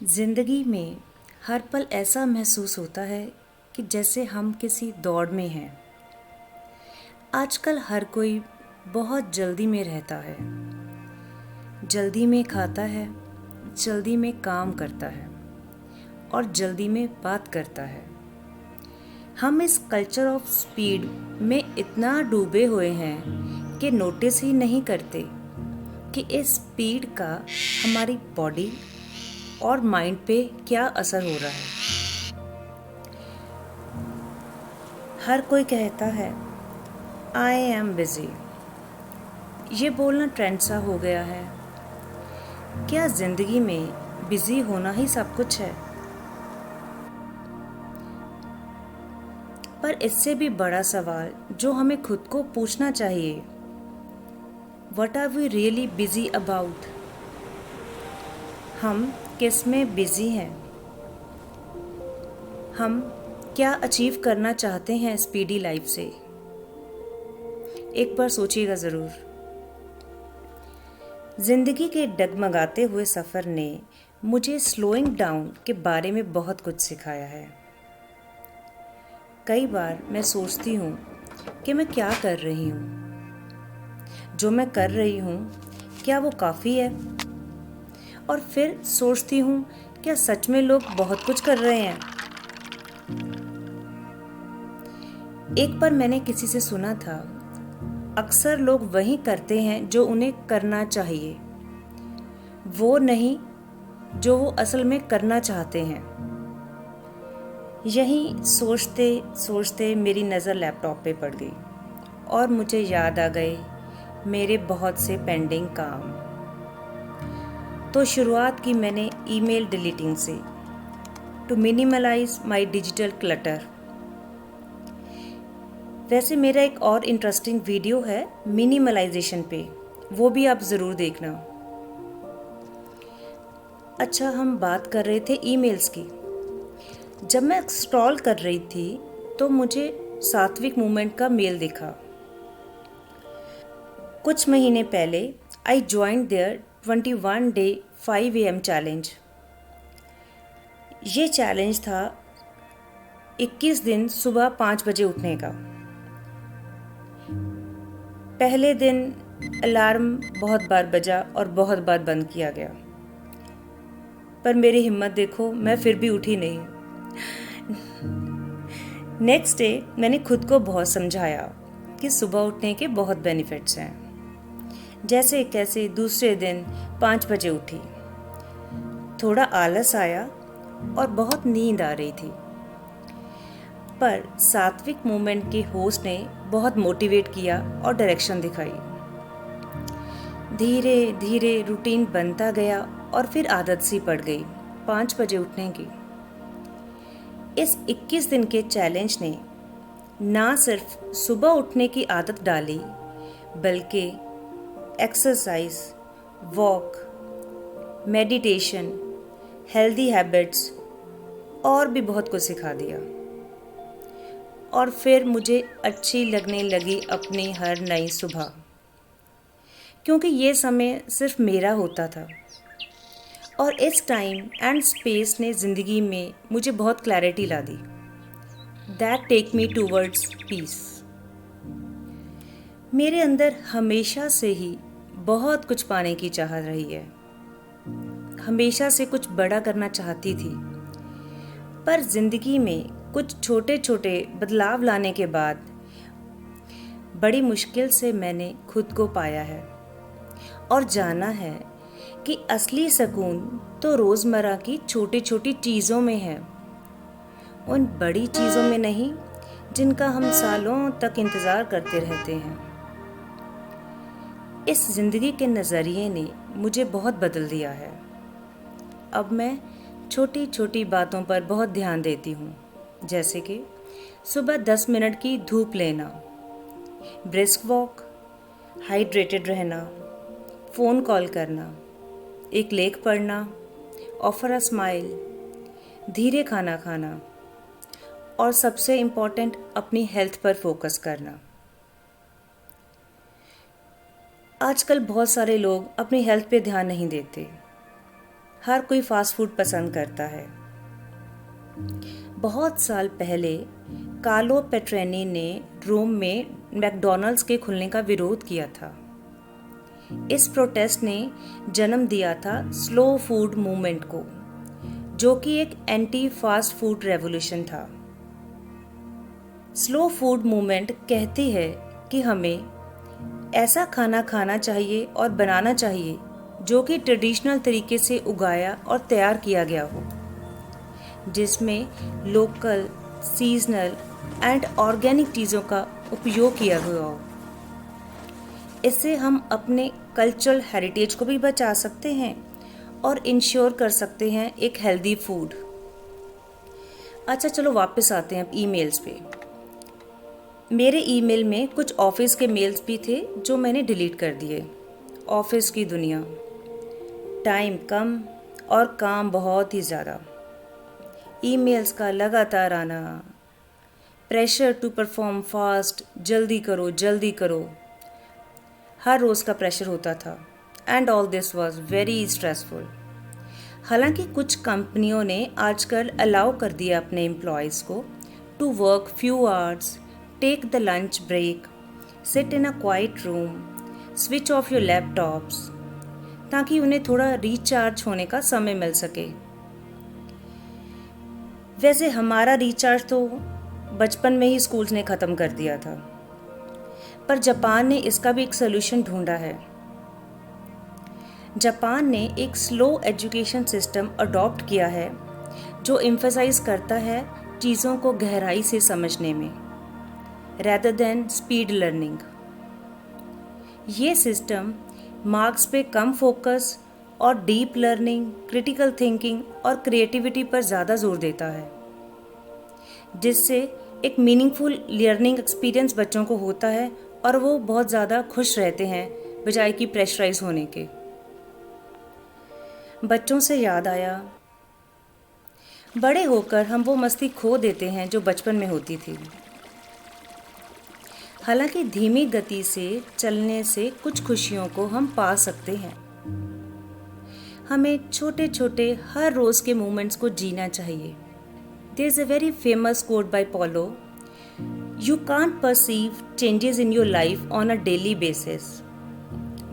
ज़िंदगी में हर पल ऐसा महसूस होता है कि जैसे हम किसी दौड़ में हैं। आजकल हर कोई बहुत जल्दी में रहता है, जल्दी में खाता है, जल्दी में काम करता है और जल्दी में बात करता है। हम इस कल्चर ऑफ स्पीड में इतना डूबे हुए हैं कि नोटिस ही नहीं करते कि इस स्पीड का हमारी बॉडी और माइंड पे क्या असर हो रहा है। हर कोई कहता है आई एम बिज़ी। ये बोलना ट्रेंड सा हो गया है। क्या ज़िंदगी में बिज़ी होना ही सब कुछ है? पर इससे भी बड़ा सवाल जो हमें खुद को पूछना चाहिए, what are we really busy about? हम किस में बिज़ी हैं? हम क्या अचीव करना चाहते हैं स्पीडी लाइफ से? एक बार सोचिएगा ज़रूर। ज़िंदगी के डगमगाते हुए सफ़र ने मुझे स्लोइंग डाउन के बारे में बहुत कुछ सिखाया है। कई बार मैं सोचती हूँ कि मैं क्या कर रही हूँ, जो मैं कर रही हूँ क्या वो काफ़ी है? और फिर सोचती हूँ क्या सच में लोग बहुत कुछ कर रहे हैं? एक बार मैंने किसी से सुना था, अक्सर लोग वही करते हैं जो उन्हें करना चाहिए, वो नहीं जो वो असल में करना चाहते हैं। यही सोचते सोचते मेरी नज़र लैपटॉप पे पड़ गई और मुझे याद आ गए मेरे बहुत से पेंडिंग काम। तो शुरुआत की मैंने ईमेल डिलीटिंग से, टू मिनिमलाइज माय डिजिटल क्लटर। वैसे मेरा एक और इंटरेस्टिंग वीडियो है मिनिमलाइजेशन पे, वो भी आप ज़रूर देखना। अच्छा, हम बात कर रहे थे ईमेल्स की। जब मैं स्क्रॉल कर रही थी तो मुझे सात्विक मूवमेंट का मेल दिखा। कुछ महीने पहले I joined there 21 day 5 AM challenge. ये चैलेंज था 21 दिन सुबह 5 बजे उठने का। पहले दिन अलार्म बहुत बार बजा और बहुत बार बंद किया गया, पर मेरी हिम्मत देखो, मैं फिर भी उठी नहीं। नेक्स्ट डे मैंने खुद को बहुत समझाया कि सुबह उठने के बहुत बेनिफिट्स हैं। जैसे कैसे दूसरे दिन 5 बजे उठी, थोड़ा आलस आया और बहुत नींद आ रही थी, पर सात्विक मूवमेंट के होस्ट ने बहुत मोटिवेट किया और डायरेक्शन दिखाई। धीरे धीरे रूटीन बनता गया और फिर आदत सी पड़ गई 5 बजे उठने की। इस 21 दिन के चैलेंज ने ना सिर्फ सुबह उठने की आदत डाली, बल्कि exercise, walk, meditation, healthy habits और भी बहुत कुछ सिखा दिया। और फिर मुझे अच्छी लगने लगी अपनी हर नई सुबह, क्योंकि ये समय सिर्फ मेरा होता था। और इस टाइम एंड स्पेस ने ज़िंदगी में मुझे बहुत क्लैरिटी ला दी। That take me towards peace. मेरे अंदर हमेशा से ही बहुत कुछ पाने की चाहत रही है। हमेशा से कुछ बड़ा करना चाहती थी, पर ज़िंदगी में कुछ छोटे छोटे बदलाव लाने के बाद बड़ी मुश्किल से मैंने खुद को पाया है और जाना है कि असली सुकून तो रोज़मर्रा की छोटी छोटी चीज़ों में है, उन बड़ी चीज़ों में नहीं जिनका हम सालों तक इंतज़ार करते रहते हैं। इस ज़िंदगी के नज़रिए ने मुझे बहुत बदल दिया है। अब मैं छोटी छोटी बातों पर बहुत ध्यान देती हूँ, जैसे कि सुबह 10 मिनट की धूप लेना, ब्रिस्क वॉक, हाइड्रेटेड रहना, फ़ोन कॉल करना, एक लेख पढ़ना, ऑफर अ स्माइल, धीरे खाना खाना और सबसे इम्पॉर्टेंट अपनी हेल्थ पर फोकस करना। आजकल बहुत सारे लोग अपनी हेल्थ पे ध्यान नहीं देते। हर कोई फास्ट फूड पसंद करता है। बहुत साल पहले कार्लो पेट्रेनी ने रोम में मैकडॉनल्ड्स के खुलने का विरोध किया था। इस प्रोटेस्ट ने जन्म दिया था स्लो फूड मूवमेंट को, जो कि एक एंटी फास्ट फूड रेवोल्यूशन था। स्लो फूड मूवमेंट कहती है कि हमें ऐसा खाना खाना चाहिए और बनाना चाहिए जो कि ट्रेडिशनल तरीके से उगाया और तैयार किया गया हो, जिसमें लोकल, सीजनल एंड ऑर्गेनिक चीज़ों का उपयोग किया हुआ हो। इससे हम अपने कल्चरल हेरिटेज को भी बचा सकते हैं और इंश्योर कर सकते हैं एक हेल्दी फूड। अच्छा, चलो वापस आते हैं अब ईमेल्स पे। मेरे ईमेल में कुछ ऑफिस के मेल्स भी थे जो मैंने डिलीट कर दिए। ऑफिस की दुनिया, टाइम कम और काम बहुत ही ज़्यादा, ईमेल्स का लगातार आना, प्रेशर टू परफॉर्म फास्ट, जल्दी करो जल्दी करो, हर रोज़ का प्रेशर होता था। And all this was very stressful. हालांकि कुछ कंपनियों ने आजकल अलाउ कर दिया अपने एम्प्लॉयज़ को to work few hours, take the lunch break, sit in a quiet room, switch off your laptops, ताकि उन्हें थोड़ा रिचार्ज होने का समय मिल सके। वैसे हमारा रिचार्ज तो बचपन में ही स्कूल्स ने ख़त्म कर दिया था, पर जापान ने इसका भी एक सलूशन ढूंढा है। जापान ने एक स्लो एजुकेशन सिस्टम अडॉप्ट किया है जो एम्फसाइज करता है चीज़ों को गहराई से समझने में, rather than स्पीड लर्निंग। ये सिस्टम मार्क्स पे कम फोकस और डीप लर्निंग, क्रिटिकल थिंकिंग और क्रिएटिविटी पर ज़्यादा जोर देता है, जिससे एक मीनिंगफुल लर्निंग एक्सपीरियंस बच्चों को होता है और वो बहुत ज़्यादा खुश रहते हैं बजाय कि प्रेशराइज होने के। बच्चों से याद आया, बड़े होकर हम वो मस्ती खो देते हैं जो बचपन में होती थी। हालांकि धीमी गति से चलने से कुछ खुशियों को हम पा सकते हैं। हमें छोटे छोटे हर रोज़ के मोमेंट्स को जीना चाहिए। There is a very famous quote by Paulo, you can't perceive changes in your life on a daily basis,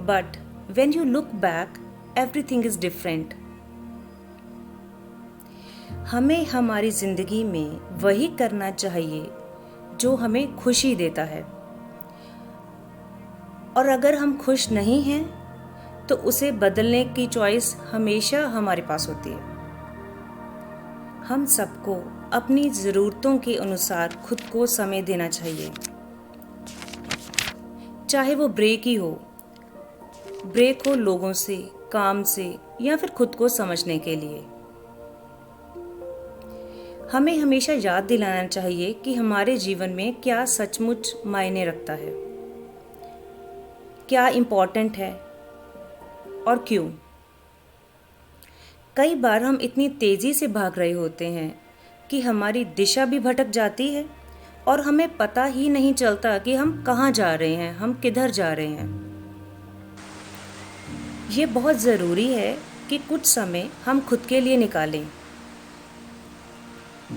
but when you look back everything is different. हमें हमारी ज़िंदगी में वही करना चाहिए जो हमें खुशी देता है, और अगर हम खुश नहीं हैं तो उसे बदलने की चॉइस हमेशा हमारे पास होती है। हम सबको अपनी ज़रूरतों के अनुसार खुद को समय देना चाहिए, चाहे वो ब्रेक ही हो, ब्रेक हो लोगों से, काम से, या फिर खुद को समझने के लिए। हमें हमेशा याद दिलाना चाहिए कि हमारे जीवन में क्या सचमुच मायने रखता है, क्या इम्पोर्टेंट है और क्यों। कई बार हम इतनी तेज़ी से भाग रहे होते हैं कि हमारी दिशा भी भटक जाती है और हमें पता ही नहीं चलता कि हम कहाँ जा रहे हैं, हम किधर जा रहे हैं। ये बहुत ज़रूरी है कि कुछ समय हम खुद के लिए निकालें।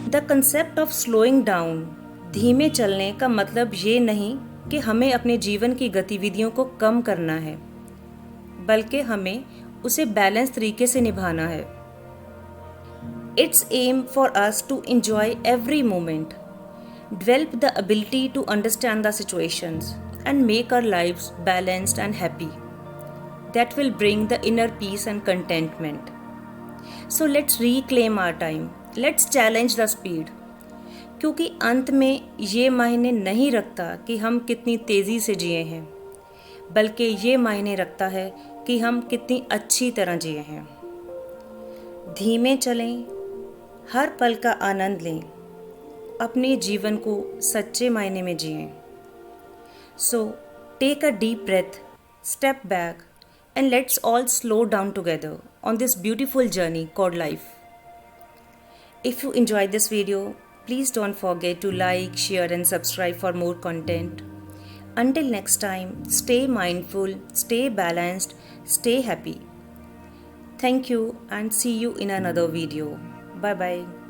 The concept of slowing down, धीमे चलने का मतलब ये नहीं कि हमें अपने जीवन की गतिविधियों को कम करना है, बल्कि हमें उसे बैलेंस तरीके से निभाना है। It's aim for us to enjoy every moment, develop the ability to understand the situations and make our lives balanced and happy. That will bring the inner peace and contentment. So let's reclaim our time. Let's challenge the speed. क्योंकि अंत में ये मायने नहीं रखता कि हम कितनी तेज़ी से जिए हैं, बल्कि ये मायने रखता है कि हम कितनी अच्छी तरह जिए हैं। धीमे चलें, हर पल का आनंद लें, अपने जीवन को सच्चे मायने में जिएं। So take a deep breath, step back and let's all slow down together on this beautiful journey called life. If you enjoyed this video, please don't forget to like, share and subscribe for more content. Until next time, stay mindful, stay balanced, stay happy. Thank you and see you in another video. Bye bye.